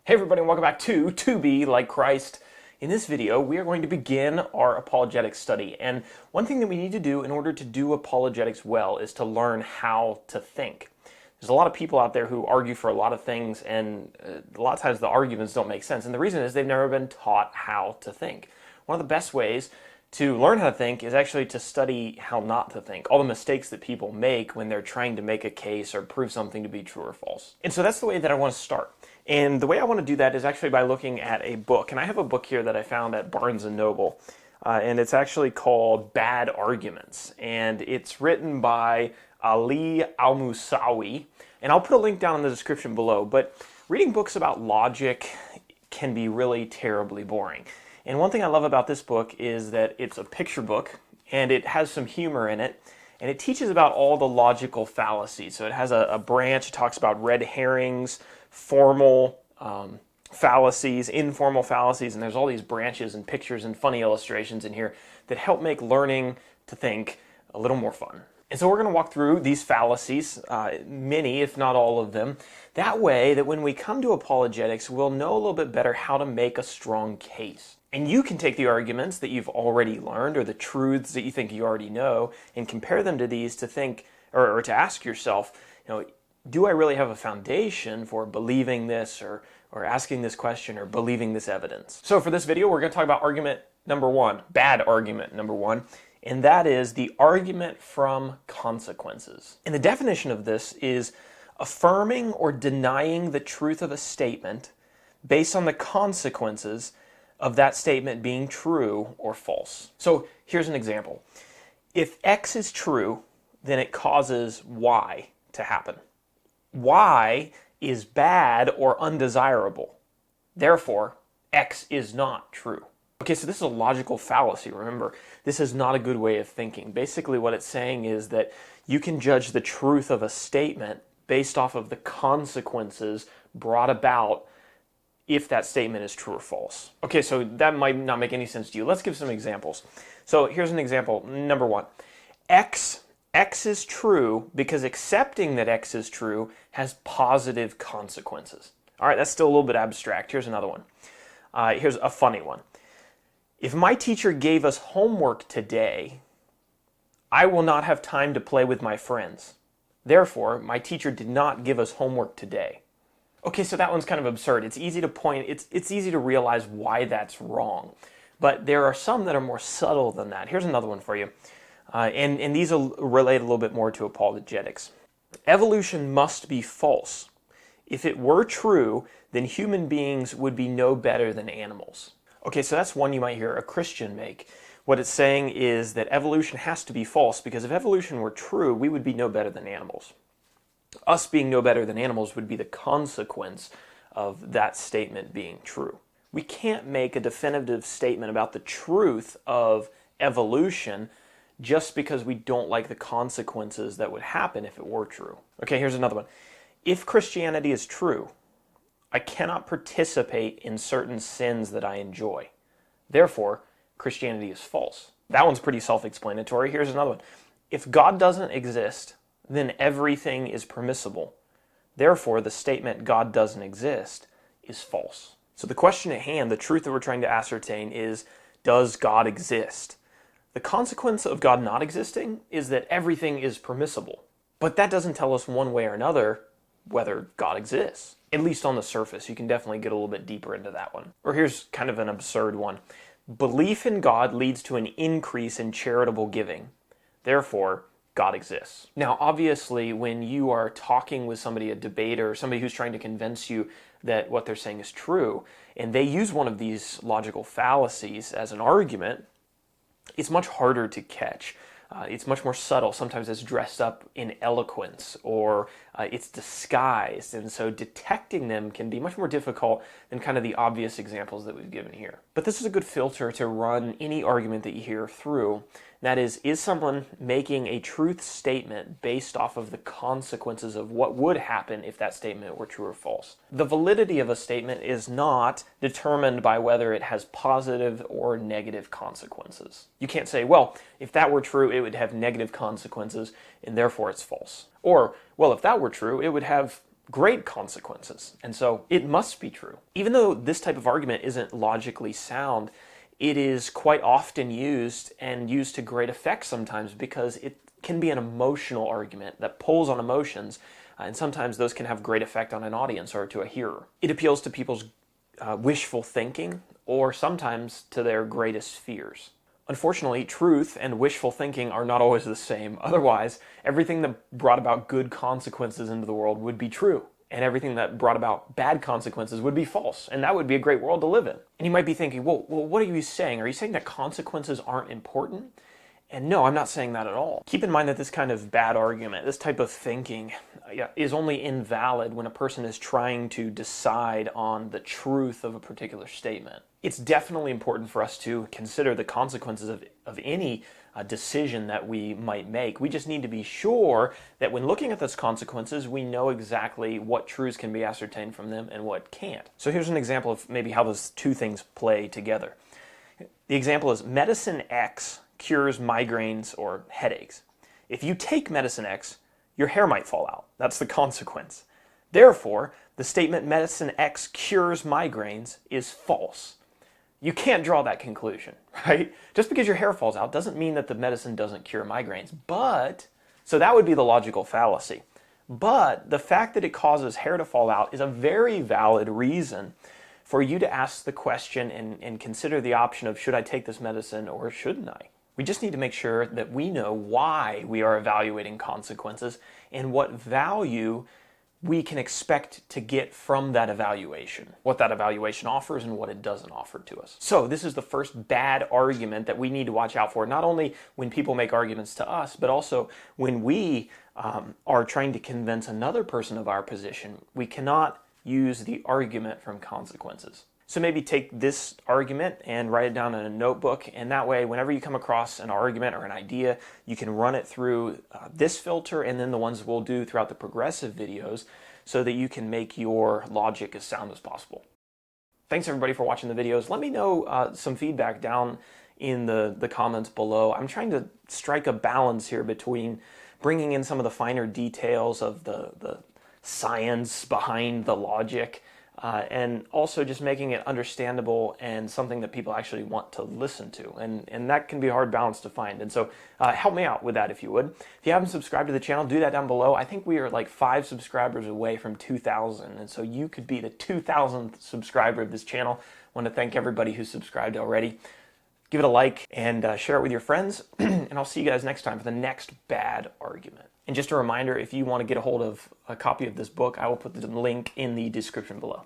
Hey everybody, and welcome back to Be Like Christ. In this video, we are going to begin our apologetics study. And one thing that we need to do in order to do apologetics well is to learn how to think. There's a lot of people out there who argue for a lot of things, and a lot of times the arguments don't make sense. And the reason is they've never been taught how to think. One of the best ways to learn how to think is actually to study how not to think. All the mistakes that people make when they're trying to make a case or prove something to be true or false. And so that's the way that I want to start. And the way I want to do that is actually by looking at a book. And I have a book here that I found at Barnes & Noble. And it's actually called Bad Arguments. And it's written by Ali Al-Musawi. And I'll put a link down in the description below. But reading books about logic can be really terribly boring. And one thing I love about this book is that it's a picture book. And it has some humor in it. And it teaches about all the logical fallacies. So it has a branch. It talks about red herrings, formal fallacies, informal fallacies, and there's all these branches and pictures and funny illustrations in here that help make learning to think a little more fun. And so we're going to walk through these fallacies, many, if not all of them, that way that when we come to apologetics, we'll know a little bit better how to make a strong case. And you can take the arguments that you've already learned or the truths that you think you already know and compare them to these to think, or to ask yourself, do I really have a foundation for believing this or asking this question or believing this evidence? So for this video, we're going to talk about argument number one, bad argument number one, and that is the argument from consequences. And the definition of this is affirming or denying the truth of a statement based on the consequences of that statement being true or false. So here's an example. If X is true, then it causes Y to happen. Y is bad or undesirable. Therefore, X is not true. Okay, so this is a logical fallacy. Remember, this is not a good way of thinking. Basically, what it's saying is that you can judge the truth of a statement based off of the consequences brought about if that statement is true or false. Okay, so that might not make any sense to you. Let's give some examples. So here's an example. Number one, X is true because accepting that X is true has positive consequences. All right, that's still a little bit abstract. Here's another one. Here's a funny one. If my teacher gave us homework today, I will not have time to play with my friends. Therefore, my teacher did not give us homework today. Okay, so that one's kind of absurd. It's easy to it's easy to realize why that's wrong. But there are some that are more subtle than that. Here's another one for you. And these will relate a little bit more to apologetics. Evolution must be false. If it were true, then human beings would be no better than animals. Okay, so that's one you might hear a Christian make. What it's saying is that evolution has to be false because if evolution were true, we would be no better than animals. Us being no better than animals would be the consequence of that statement being true. We can't make a definitive statement about the truth of evolution just because we don't like the consequences that would happen if it were true. Okay, here's another one. If Christianity is true, I cannot participate in certain sins that I enjoy. Therefore, Christianity is false. That one's pretty self-explanatory. Here's another one. If God doesn't exist, then everything is permissible. Therefore, the statement God doesn't exist is false. So the question at hand, the truth that we're trying to ascertain is, does God exist? The consequence of God not existing is that everything is permissible. But that doesn't tell us one way or another whether God exists. At least on the surface. You can definitely get a little bit deeper into that one. Or here's kind of an absurd one. Belief in God leads to an increase in charitable giving. Therefore, God exists. Now, obviously, when you are talking with somebody, a debater, somebody who's trying to convince you that what they're saying is true, and they use one of these logical fallacies as an argument, it's much harder to catch. It's much more subtle. Sometimes it's dressed up in eloquence or it's disguised. And so detecting them can be much more difficult than kind of the obvious examples that we've given here. But this is a good filter to run any argument that you hear through. That is someone making a truth statement based off of the consequences of what would happen if that statement were true or false? The validity of a statement is not determined by whether it has positive or negative consequences. You can't say, well, if that were true, it would have negative consequences, and therefore it's false. Or, well, if that were true, it would have great consequences, and so it must be true. Even though this type of argument isn't logically sound, it is quite often used and used to great effect sometimes because it can be an emotional argument that pulls on emotions, and sometimes those can have great effect on an audience or to a hearer. It appeals to people's wishful thinking or sometimes to their greatest fears. Unfortunately, truth and wishful thinking are not always the same. Otherwise, everything that brought about good consequences into the world would be true, and everything that brought about bad consequences would be false, and that would be a great world to live in. And you might be thinking, well, what are you saying? Are you saying that consequences aren't important? And no, I'm not saying that at all. Keep in mind that this kind of bad argument, this type of thinking, is only invalid when a person is trying to decide on the truth of a particular statement. It's definitely important for us to consider the consequences of any decision that we might make. We just need to be sure that when looking at those consequences, we know exactly what truths can be ascertained from them and what can't. So here's an example of maybe how those two things play together. The example is medicine X cures migraines or headaches. If you take medicine X, your hair might fall out. That's the consequence. Therefore, the statement medicine X cures migraines is false. You can't draw that conclusion, right? Just because your hair falls out doesn't mean that the medicine doesn't cure migraines. So that would be the logical fallacy. But the fact that it causes hair to fall out is a very valid reason for you to ask the question and consider the option of, should I take this medicine or shouldn't I? We just need to make sure that we know why we are evaluating consequences and what value we can expect to get from that evaluation, what that evaluation offers and what it doesn't offer to us. So this is the first bad argument that we need to watch out for, not only when people make arguments to us, but also when we are trying to convince another person of our position. We cannot use the argument from consequences. So maybe take this argument and write it down in a notebook, and that way whenever you come across an argument or an idea, you can run it through this filter and then the ones we'll do throughout the progressive videos so that you can make your logic as sound as possible. Thanks everybody for watching the videos. Let me know some feedback down in the comments below. I'm trying to strike a balance here between bringing in some of the finer details of the science behind the logic, and also just making it understandable and something that people actually want to listen to. And that can be a hard balance to find. And so help me out with that if you would. If you haven't subscribed to the channel, do that down below. I think we are like 5 subscribers away from 2,000. And so you could be the 2,000th subscriber of this channel. I want to thank everybody who's subscribed already. Give it a like and share it with your friends. And I'll see you guys next time for the next bad argument. And just a reminder, if you want to get a hold of a copy of this book, I will put the link in the description below.